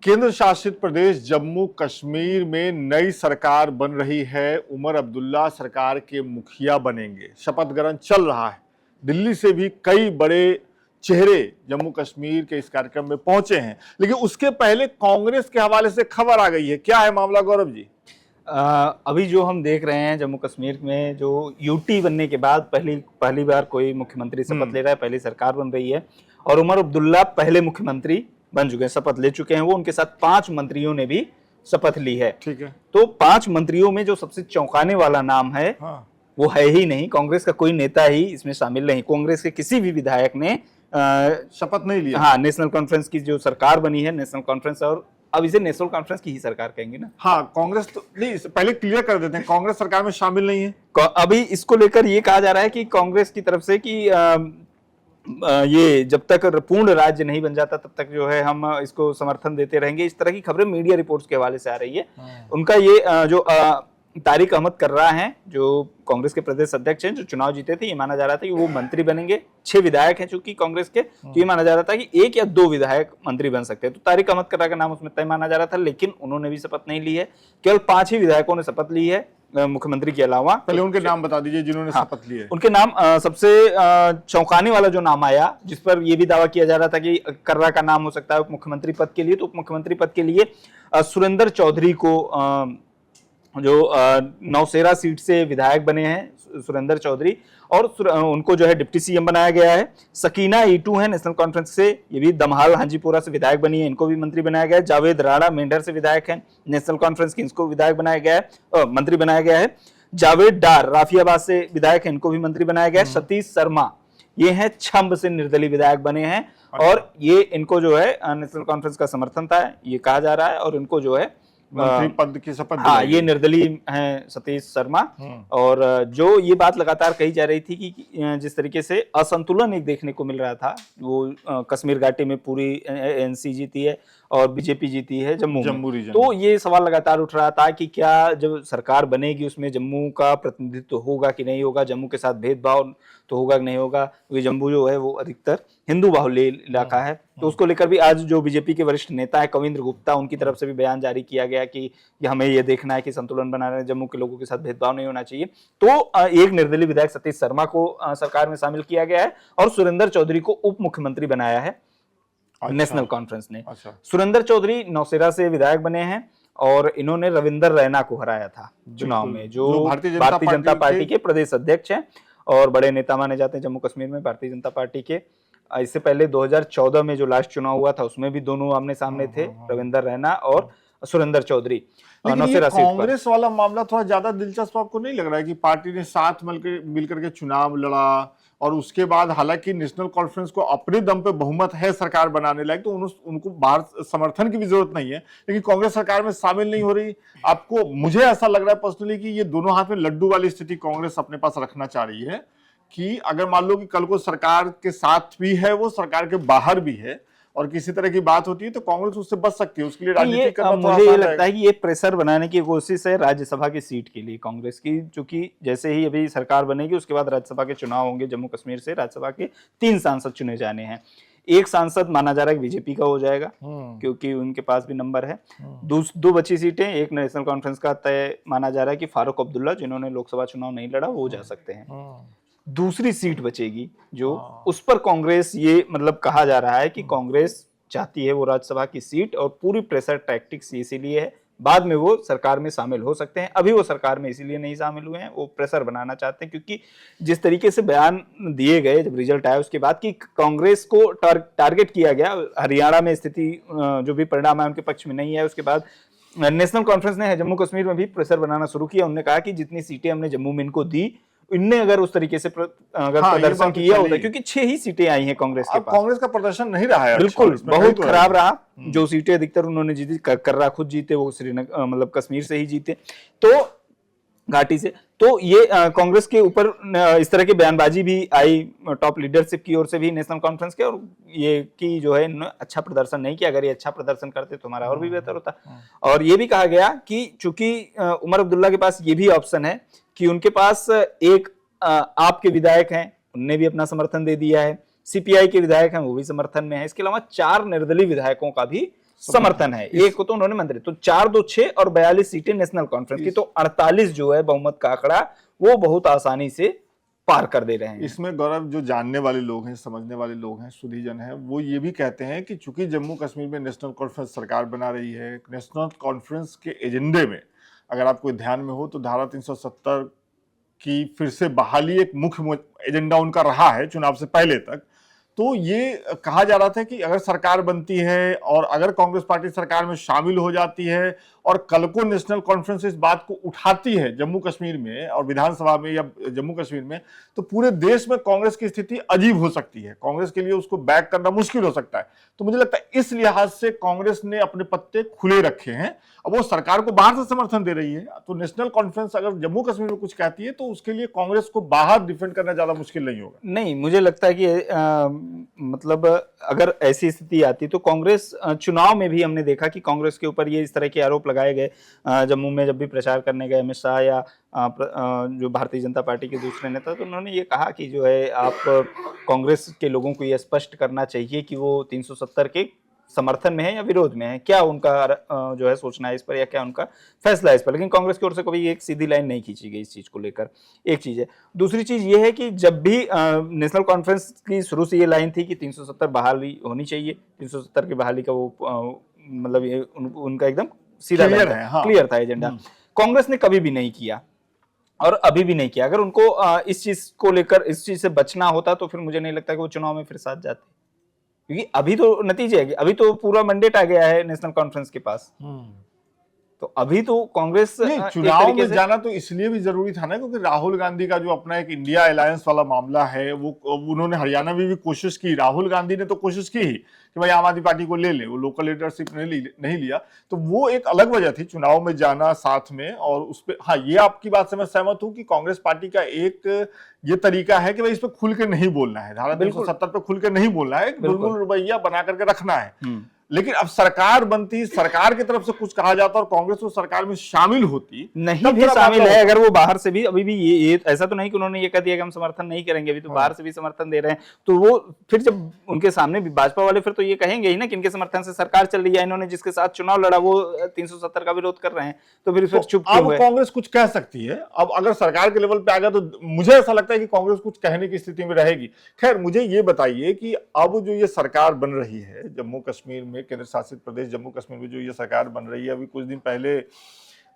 केंद्र शासित प्रदेश जम्मू कश्मीर में नई सरकार बन रही है। उमर अब्दुल्ला सरकार के मुखिया बनेंगे, शपथ ग्रहण चल रहा है। दिल्ली से भी कई बड़े चेहरे जम्मू कश्मीर के इस कार्यक्रम में पहुंचे हैं, लेकिन उसके पहले कांग्रेस के हवाले से खबर आ गई है। क्या है मामला गौरव जी? अभी जो हम देख रहे हैं जम्मू कश्मीर में जो यूटी बनने के बाद पहली बार कोई मुख्यमंत्री शपथ ले रहा है, पहली सरकार बन रही है और उमर अब्दुल्ला पहले मुख्यमंत्री बन चुके हैं, शपथ ले चुके हैं। वो उनके साथ 5 मंत्रियों ने भी शपथ ली है। ठीक है। तो 5 मंत्रियों में जो सबसे चौंकाने वाला नाम है, हाँ। वो है ही नहीं, कांग्रेस का कोई नेता ही इसमें शामिल नहीं। कांग्रेस के किसी भी विधायक ने शपथ नहीं लिया। हाँ, नेशनल कॉन्फ्रेंस की जो सरकार बनी है, नेशनल कॉन्फ्रेंस, और अब इसे नेशनल कॉन्फ्रेंस की ही सरकार कहेंगे ना। हाँ, कांग्रेस तो नहीं, पहले क्लियर कर देते हैं, कांग्रेस सरकार में शामिल नहीं है। अभी इसको लेकर ये कहा जा रहा है कि कांग्रेस की तरफ से कि ये जब तक पूर्ण राज्य नहीं बन जाता तब तक जो है हम इसको समर्थन देते रहेंगे। इस तरह की खबरें मीडिया रिपोर्ट्स के हवाले से आ रही है। उनका ये जो तारिक अहमद कर्रा हैं, जो कांग्रेस के प्रदेश अध्यक्ष हैं, जो चुनाव जीते थे, ये माना जा रहा था कि वो मंत्री बनेंगे। 6 विधायक हैं चूंकि कांग्रेस के, तो ये माना जा रहा था कि 1 या 2 विधायक मंत्री बन सकते हैं। तो तारिक अहमद कर्रा का नाम उसमें तय माना जा रहा था, लेकिन उन्होंने भी शपथ नहीं ली है। केवल 5 ही विधायकों ने शपथ ली है मुख्यमंत्री के अलावा। पहले उनके नाम बता दीजिए जिन्होंने शपथ ली है। उनके नाम सबसे चौंकाने वाला जो नाम आया, जिस पर यह भी दावा किया जा रहा था कि कर्रा का नाम हो सकता है उप मुख्यमंत्री पद के लिए, तो उप मुख्यमंत्री पद के लिए सुरेंद्र चौधरी को, जो नौशेरा सीट से विधायक बने हैं सुरेंद्र चौधरी, और उनको जो है डिप्टी सीएम बनाया गया है। सकीना ईटू है नेशनल कॉन्फ्रेंस से, ये भी दमहाल हाजीपुरा से विधायक बनी है, इनको भी मंत्री बनाया गया है। जावेद राणा मेंढर से विधायक है नेशनल कॉन्फ्रेंस की, इनको विधायक बनाया गया है, मंत्री बनाया गया है। जावेद डार राफियाबाद से विधायक है, इनको भी मंत्री बनाया गया है। सतीश शर्मा, ये हैं छंब से निर्दलीय विधायक बने हैं, और ये इनको जो है नेशनल कॉन्फ्रेंस का समर्थन था, ये कहा जा रहा है, और इनको जो है मंत्री पद की शपथ। हाँ, ये निर्दलीय हैं सतीश शर्मा। और जो ये बात लगातार कही जा रही थी कि जिस तरीके से असंतुलन एक देखने को मिल रहा था, वो कश्मीर घाटी में पूरी एनसी जीती है और बीजेपी जीती है जम्मू रीजन। तो ये सवाल लगातार उठ रहा था कि क्या जब सरकार बनेगी उसमें जम्मू का प्रतिनिधित्व होगा कि नहीं होगा, जम्मू के साथ भेदभाव तो होगा कि नहीं होगा, क्योंकि जम्मू जो है वो अधिकतर हिंदू बाहुल्य इलाका है। तो उसको लेकर भी आज जो बीजेपी के वरिष्ठ नेता है कविंद्र गुप्ता, उनकी तरफ से भी बयान जारी किया गया कि हमें ये देखना है कि संतुलन बनाना है, जम्मू के लोगों के साथ भेदभाव नहीं होना चाहिए। तो एक निर्दलीय विधायक सतीश शर्मा को सरकार में शामिल किया गया है, और सुरेंद्र चौधरी को उप मुख्यमंत्री बनाया है नेशनल कॉन्फ्रेंस ने। सुरेंद्र चौधरी नौशेरा से विधायक बने हैं, और इन्होंने रविंदर रैना को हराया था चुनाव में, जो भारतीय जनता पार्टी के प्रदेश अध्यक्ष हैं और बड़े नेता माने जाते हैं जम्मू कश्मीर में भारतीय जनता पार्टी के। इससे पहले 2014 में जो लास्ट चुनाव हुआ था उसमें भी दोनों आमने सामने थे, रविंदर रैना और सुरेंद्र चौधरी। कांग्रेस वाला मामला थोड़ा ज्यादा दिलचस्प आपको नहीं लग रहा है कि पार्टी ने साथ मिलकर के चुनाव लड़ा, और उसके बाद हालांकि नेशनल कॉन्फ्रेंस को अपने दम पे बहुमत है सरकार बनाने लायक, तो उनको बाहर समर्थन की भी जरूरत नहीं है, लेकिन कांग्रेस सरकार में शामिल नहीं हो रही। आपको, मुझे ऐसा लग रहा है पर्सनली कि ये दोनों हाथ में लड्डू वाली स्थिति कांग्रेस अपने पास रखना चाह रही है, कि अगर मान लो कि कल को सरकार के साथ भी है, वो सरकार के बाहर भी है, और किसी तरह की बात होती है तो कांग्रेस उससे बच सकती है। उसके लिए राजनीति करना मुझे ये लगता है कि ये प्रेशर बनाने की कोशिश है राज्यसभा की सीट के लिए कांग्रेस की, क्योंकि जैसे ही अभी सरकार बनेगी उसके बाद राज्यसभा के चुनाव होंगे। जम्मू कश्मीर से राज्यसभा के 3 सांसद चुने जाने हैं। एक सांसद माना जा रहा है कि बीजेपी का हो जाएगा, क्योंकि उनके पास भी नंबर है। 2 बची सीटें, एक नेशनल कॉन्फ्रेंस का तय माना जा रहा है कि फारूक अब्दुल्ला, जिन्होंने लोकसभा चुनाव नहीं लड़ा, वो जा सकते हैं। दूसरी सीट बचेगी जो उस पर कांग्रेस, ये मतलब कहा जा रहा है कि कांग्रेस चाहती है वो राज्यसभा की सीट, और पूरी प्रेशर टैक्टिक्स इसीलिए है, बाद में वो सरकार में शामिल हो सकते हैं। अभी वो सरकार में इसीलिए नहीं शामिल हुए हैं, वो प्रेशर बनाना चाहते हैं, क्योंकि जिस तरीके से बयान दिए गए जब रिजल्ट आया उसके बाद कि कांग्रेस को टारगेट किया गया, हरियाणा में स्थिति जो भी परिणाम है उनके पक्ष में नहीं है। उसके बाद नेशनल कॉन्फ्रेंस ने जम्मू कश्मीर में भी प्रेशर बनाना शुरू किया। उन्होंने कहा कि जितनी सीटें हमने जम्मू में इनको दी, इनने अगर उस तरीके से प्रदर्शन किया होता, क्योंकि 6 ही सीटें आई हैं कांग्रेस के पास। कांग्रेस का प्रदर्शन नहीं रहा है, बिल्कुल बहुत खराब रहा। जो सीटें अधिकतर उन्होंने जीती, कर्रा खुद जीते, वो श्रीनगर मतलब कश्मीर से ही जीते, तो घाटी से। तो ये कांग्रेस के ऊपर इस तरह की बयानबाजी भी आई टॉप लीडरशिप की ओर से भी नेशनल कॉन्फ्रेंस के, और ये कि जो है इन्होंने अच्छा प्रदर्शन नहीं किया, अगर ये अच्छा प्रदर्शन करते तो हमारा और भी बेहतर होता। और ये भी कहा गया कि चूंकि उमर अब्दुल्ला के पास ये भी ऑप्शन है कि उनके पास एक आप के विधायक हैं, उनने भी अपना समर्थन दे दिया है, सीपीआई के विधायक हैं वो भी समर्थन में है, इसके अलावा 4 निर्दलीय विधायकों का भी समर्थन है। एक को तो उन्होंने मंत्री, तो 4-2-6 और 42 सीटें नेशनल कॉन्फ्रेंस की, तो 48 जो है बहुमत का आंकड़ा वो बहुत आसानी से पार कर दे रहे हैं। इसमें गौरव, जो जानने वाले लोग हैं, समझने वाले लोग हैं, सुधीजन हैं, वो ये भी कहते हैं कि चूंकि जम्मू कश्मीर में नेशनल कॉन्फ्रेंस सरकार बना रही है, नेशनल कॉन्फ्रेंस के एजेंडे में अगर आपको ध्यान में हो तो धारा 370 की फिर से बहाली एक मुख्य एजेंडा उनका रहा है चुनाव से पहले तक। तो ये कहा जा रहा था कि अगर सरकार बनती है और अगर कांग्रेस पार्टी सरकार में शामिल हो जाती है और कल को नेशनल कॉन्फ्रेंस इस बात को उठाती है जम्मू कश्मीर में और विधानसभा में या जम्मू कश्मीर में, तो पूरे देश में कांग्रेस की स्थिति अजीब हो सकती है, कांग्रेस के लिए उसको बैक करना मुश्किल हो सकता है। तो मुझे लगता है इस लिहाज से कांग्रेस ने अपने पत्ते खुले रखे हैं। अब वो सरकार को बाहर से समर्थन दे रही है, तो नेशनल कॉन्फ्रेंस अगर जम्मू कश्मीर में कुछ कहती है तो उसके लिए कांग्रेस को बाहर डिफेंड करना ज्यादा मुश्किल नहीं होगा। नहीं, मुझे लगता है कि मतलब अगर ऐसी स्थिति आती तो कांग्रेस, चुनाव में भी हमने देखा कि कांग्रेस के ऊपर ये इस तरह के आरोप लगाए गए। जम्मू में जब भी प्रचार करने गए अमित शाह या जो भारतीय जनता पार्टी के दूसरे नेता, तो उन्होंने ये कहा कि जो है आप कांग्रेस के लोगों को ये स्पष्ट करना चाहिए कि वो 370 के समर्थन में है या विरोध में है, क्या उनका जो है सोचना है इस पर या क्या उनका फैसला है इस पर। लेकिन कांग्रेस की ओर से कभी एक सीधी लाइन नहीं खींची गई इस चीज को लेकर। एक चीज है। दूसरी चीज ये है कि जब भी नेशनल कॉन्फ्रेंस की शुरू से ये लाइन थी कि 370 बहाली होनी चाहिए, 370 की बहाली का वो मतलब ये उनका एकदम सीधा क्लियर था एजेंडा। कांग्रेस ने कभी भी नहीं किया और अभी भी नहीं किया। अगर उनको इस चीज को लेकर, इस चीज से बचना होता तो फिर मुझे नहीं लगता कि वो चुनाव में फिर साथ जाते, क्योंकि अभी तो नतीजे है, अभी तो पूरा मैंडेट आ गया है नेशनल कॉन्फ्रेंस के पास। तो अभी तो कांग्रेस चुनाव में जाना तो इसलिए भी जरूरी था ना, क्योंकि राहुल गांधी का जो अपना एक इंडिया अलायंस वाला मामला है, वो उन्होंने हरियाणा में भी कोशिश की। राहुल गांधी ने तो कोशिश की ही कि भाई आम आदमी पार्टी को ले ले, वो लोकल लीडरशिप नहीं लिया। तो वो एक अलग वजह थी चुनाव में जाना साथ में। और उस पर हाँ, ये आपकी बात से मैं सहमत हूं कि कांग्रेस पार्टी का एक ये तरीका है कि भाई इस पर खुल के नहीं बोलना है, धारा 370 पे खुल के नहीं बोलना है, बिल्कुल रवैया बना करके रखना है। लेकिन अब सरकार बनती, सरकार की तरफ से कुछ कहा जाता और कांग्रेस वो सरकार में शामिल होती, नहीं भी शामिल है अगर वो बाहर से भी, अभी भी ये ऐसा तो नहीं कि उन्होंने ये कह दिया कि हम समर्थन नहीं करेंगे, अभी तो बाहर से भी समर्थन दे रहे हैं। तो वो फिर जब उनके सामने भी भाजपा वाले फिर तो ये कहेंगे ही ना कि इनके समर्थन से सरकार चल रही है, इन्होंने जिसके साथ चुनाव लड़ा वो 370 का विरोध कर रहे हैं, तो फिर चुप क्यों हुए? अब कांग्रेस कुछ कह सकती है। अब अगर सरकार के लेवल पे आ गया तो मुझे ऐसा लगता है कि कांग्रेस कुछ कहने की स्थिति में रहेगी। खैर, मुझे ये बताइए कि अब जो ये सरकार बन रही है जम्मू कश्मीर में, केंद्र शासित प्रदेश जम्मू कश्मीर में जो ये सरकार बन रही है, अभी कुछ दिन पहले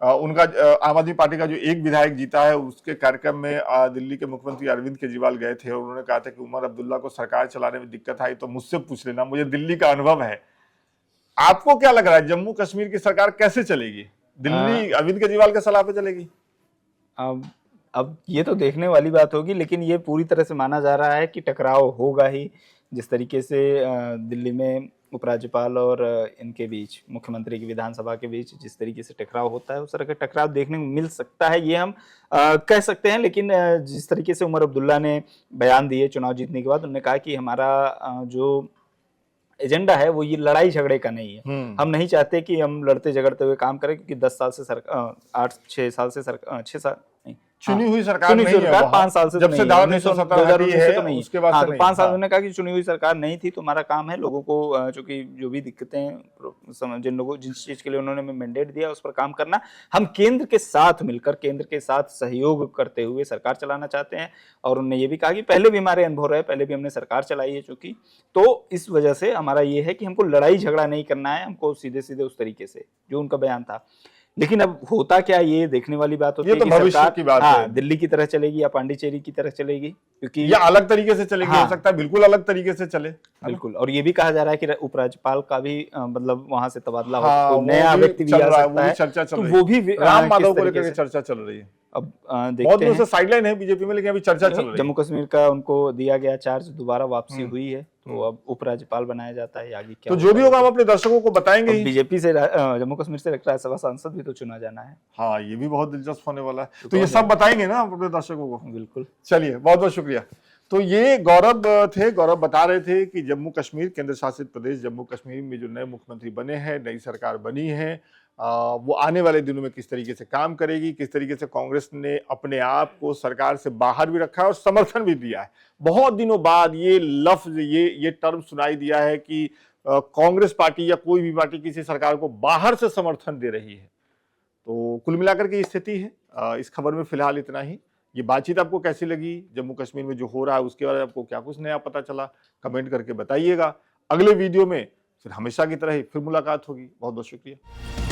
उनका आम आदमी पार्टी का जो एक विधायक जीता है, उसके कार्यक्रम में दिल्ली के मुख्यमंत्री अरविंद केजरीवाल गए थे और उन्होंने कहा था कि उमर अब्दुल्ला को सरकार चलाने में दिक्कत आई तो मुझसे पूछ लेना, मुझे दिल्ली का अनुभव है। आपको क्या लग रहा है, जम्मू कश्मीर की सरकार कैसे चलेगी? दिल्ली अरविंद केजरीवाल के सलाह पे चलेगी? अब ये तो देखने वाली बात होगी, लेकिन ये पूरी तरह से माना जा रहा है कि टकराव होगा ही। जिस तरीके से दिल्ली में उपराज्यपाल और इनके बीच, मुख्यमंत्री की विधानसभा के बीच जिस तरीके से टकराव होता है, उस तरह का टकराव देखने को मिल सकता है, ये हम कह सकते हैं। लेकिन जिस तरीके से उमर अब्दुल्ला ने बयान दिए चुनाव जीतने के बाद, उन्होंने कहा कि हमारा जो एजेंडा है वो ये लड़ाई झगड़े का नहीं है। हम नहीं चाहते कि हम लड़ते झगड़ते हुए काम करें, क्योंकि 10 साल से 6 साल से 6 साल चुनी हुई सरकार नहीं है, 5 साल से जब से 2019 से तो नहीं, उसके बाद से नहीं। 5 साल उन्होंने कहा कि चुनी हुई सरकार नहीं थी, तो हमारा काम है लोगों को चूंकि जो भी दिक्कतें जिस चीज के लिए उन्होंने मैंडेट दिया उस पर काम करना। हम केंद्र के साथ मिलकर, केंद्र के साथ सहयोग करते हुए सरकार चलाना चाहते हैं। और उन्होंने ये भी कहा कि पहले भी हमारे अनुभव रहे, पहले भी हमने सरकार चलाई है चूंकि, तो इस वजह से हमारा ये है कि हमको लड़ाई झगड़ा नहीं करना है, हमको सीधे सीधे उस तरीके से, जो उनका बयान था। लेकिन अब होता क्या, ये देखने वाली बात होती है कि सरकार की बात है, दिल्ली की तरह चलेगी या पांडिचेरी की तरह चलेगी, क्योंकि या अलग तरीके से चलेगी। हो सकता है बिल्कुल अलग तरीके से चले। बिल्कुल। और ये भी कहा जा रहा है कि उपराज्यपाल का भी मतलब वहां से तबादला हो, नया व्यक्ति भी आ सकता है, चर्चा चल रही है। वो भी राम माधव को लेकर चर्चा चल रही है। अब देखते बहुत दिनों से साइडलाइन है बीजेपी में, लेकिन अभी चर्चा चल रही है। जम्मू कश्मीर का उनको दिया गया चार्ज, दोबारा वापसी हुई है, तो अब उपराज्यपाल बनाया जाता है। आगे क्या तो जो भी होगा हम अपने दर्शकों को बताएंगे ही। बीजेपी से जम्मू कश्मीर से राज्यसभा सांसद भी तो चुना जाना है। हाँ, ये भी बहुत दिलचस्प होने वाला है। तो ये सब बताएंगे ना अपने दर्शकों को। बिल्कुल। चलिए, बहुत बहुत शुक्रिया। तो ये गौरव थे, गौरव बता रहे थे कि जम्मू कश्मीर, केंद्र शासित प्रदेश जम्मू कश्मीर में जो नए मुख्यमंत्री बने हैं, नई सरकार बनी है, वो आने वाले दिनों में किस तरीके से काम करेगी, किस तरीके से कांग्रेस ने अपने आप को सरकार से बाहर भी रखा है और समर्थन भी दिया है। बहुत दिनों बाद ये लफ्ज, ये टर्म सुनाई दिया है कि कांग्रेस पार्टी या कोई भी पार्टी किसी सरकार को बाहर से समर्थन दे रही है। तो कुल मिलाकर के स्थिति है। इस खबर में फिलहाल इतना ही। ये बातचीत आपको कैसी लगी, जम्मू कश्मीर में जो हो रहा है उसके बारे में आपको क्या कुछ नया पता चला, कमेंट करके बताइएगा। अगले वीडियो में फिर हमेशा की तरह ही फिर मुलाकात होगी। बहुत बहुत शुक्रिया।